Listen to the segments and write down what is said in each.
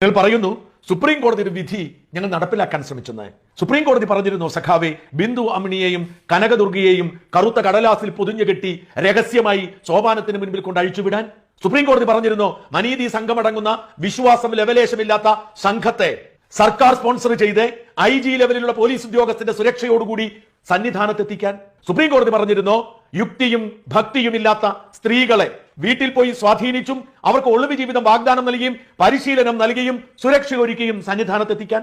നിങ്ങൾ പറയുന്നു സുപ്രീം കോടതിയുടെ വിധി ഞങ്ങൾ നടപ്പിലാക്കാൻ ശ്രമിച്ചെന്ന്. സുപ്രീം കോടതി പറഞ്ഞിരുന്നു സഖാവെ, ബിന്ദു അമ്മിണിയെയും കനകദുർഗയെയും കറുത്ത കടലാസിൽ പൊതിഞ്ഞു കെട്ടി രഹസ്യമായി സോപാനത്തിന് മുൻപിൽ കൊണ്ട് അഴിച്ചുവിടാൻ. സുപ്രീം കോടതി പറഞ്ഞിരുന്നു മനീതി സംഘമടങ്ങുന്ന വിശ്വാസം ലവലേശമില്ലാത്ത സംഘത്തെ സർക്കാർ സ്പോൺസർ ചെയ്ത് IG ലെവലിലുള്ള പോലീസ് ഉദ്യോഗസ്ഥന്റെ സുരക്ഷയോടുകൂടി സന്നിധാനത്തെത്തിക്കാൻ. സുപ്രീം കോടതി പറഞ്ഞിരുന്നു യുക്തിയും ഭക്തിയുമില്ലാത്ത സ്ത്രീകളെ വീട്ടിൽ പോയി സ്വാധീനിച്ചും അവർക്ക് ഒളിവ് ജീവിതം വാഗ്ദാനം നൽകിയും പരിശീലനം നൽകിയും സുരക്ഷ ഒരുക്കിയും സന്നിധാനത്തെത്തിക്കാൻ.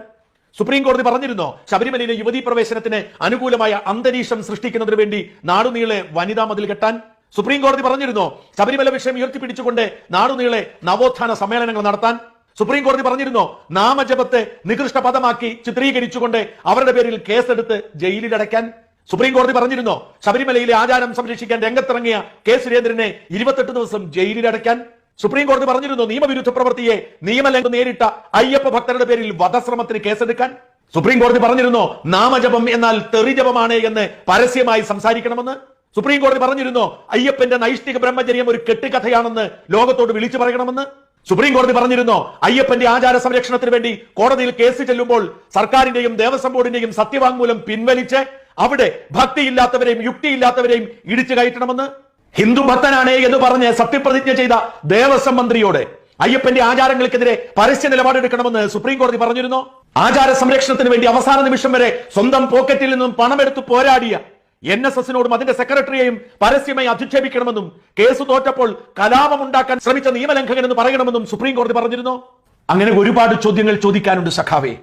സുപ്രീം കോടതി പറഞ്ഞിരുന്നോ ശബരിമലയിലെ യുവതീ പ്രവേശനത്തിന് അനുകൂലമായ അന്തരീക്ഷം സൃഷ്ടിക്കുന്നതിന് വേണ്ടി നാടുനീളെ വനിതാ മതിൽ കെട്ടാൻ. സുപ്രീം കോടതി പറഞ്ഞിരുന്നോ ശബരിമല വിഷയം ഉയർത്തിപ്പിടിച്ചുകൊണ്ട് നാടുനീളെ നവോത്ഥാന സമ്മേളനങ്ങൾ നടത്താൻ. സുപ്രീം കോടതി പറഞ്ഞിരുന്നോ നാമജപത്തെ നികൃഷ്ട പദമാക്കി ചിത്രീകരിച്ചുകൊണ്ട് അവരുടെ പേരിൽ കേസെടുത്ത് ജയിലിലടയ്ക്കാൻ. സുപ്രീം കോടതി പറഞ്ഞിരുന്നോ ശബരിമലയിലെ ആചാരം സംരക്ഷിക്കാൻ രംഗത്തിറങ്ങിയ കെ സുരേന്ദ്രനെ 28 ദിവസം ജയിലിലടയ്ക്കാൻ. സുപ്രീം കോടതി പറഞ്ഞിരുന്നോ നിയമവിരുദ്ധ പ്രവൃത്തിയെ നിയമലംഘനം നേരിട്ട അയ്യപ്പ ഭക്തരുടെ പേരിൽ വധശ്രമത്തിന് കേസെടുക്കാൻ. സുപ്രീം കോടതി പറഞ്ഞിരുന്നോ നാമജപം എന്നാൽ തെറിജപമാണ് എന്ന് പരസ്യമായി സംസാരിക്കണമെന്ന്. സുപ്രീം കോടതി പറഞ്ഞിരുന്നോ അയ്യപ്പന്റെ നൈഷ്ഠിക ബ്രഹ്മചര്യം ഒരു കെട്ടുകഥയാണെന്ന് ലോകത്തോട് വിളിച്ചു പറയണമെന്ന്. സുപ്രീം കോടതി പറഞ്ഞിരുന്നോ അയ്യപ്പന്റെ ആചാര സംരക്ഷണത്തിന് വേണ്ടി കോടതിയിൽ കേസ് ചെല്ലുമ്പോൾ സർക്കാരിന്റെയും ദേവസ്വം ബോർഡിന്റെയും സത്യവാങ്മൂലം പിൻവലിച്ച് അവിടെ ഭക്തിയില്ലാത്തവരെയും യുക്തിയില്ലാത്തവരെയും ഇടിച്ചു കയറ്റണമെന്ന്. ഹിന്ദു ഭക്തനാണ് എന്ന് പറഞ്ഞ് സത്യപ്രതിജ്ഞ ചെയ്ത ദേവസ്വം മന്ത്രിയോട് അയ്യപ്പന്റെ ആചാരങ്ങൾക്കെതിരെ പരസ്യ നിലപാടെടുക്കണമെന്ന് സുപ്രീം കോടതി പറഞ്ഞിരുന്നോ. ആചാര സംരക്ഷണത്തിന് വേണ്ടി അവസാന നിമിഷം വരെ സ്വന്തം പോക്കറ്റിൽ നിന്നും പണമെടുത്ത് പോരാടിയ NSSനോടും അതിന്റെ സെക്രട്ടറിയെയും പരസ്യമായി അധിക്ഷേപിക്കണമെന്നും കേസ് തോറ്റപ്പോൾ കലാപമുണ്ടാക്കാൻ ശ്രമിച്ച നിയമലംഘകൻ എന്ന് പറയണമെന്നും സുപ്രീം കോടതി പറഞ്ഞിരുന്നു. അങ്ങനെ ഒരുപാട് ചോദ്യങ്ങൾ ചോദിക്കാനുണ്ട് സഖാവേ.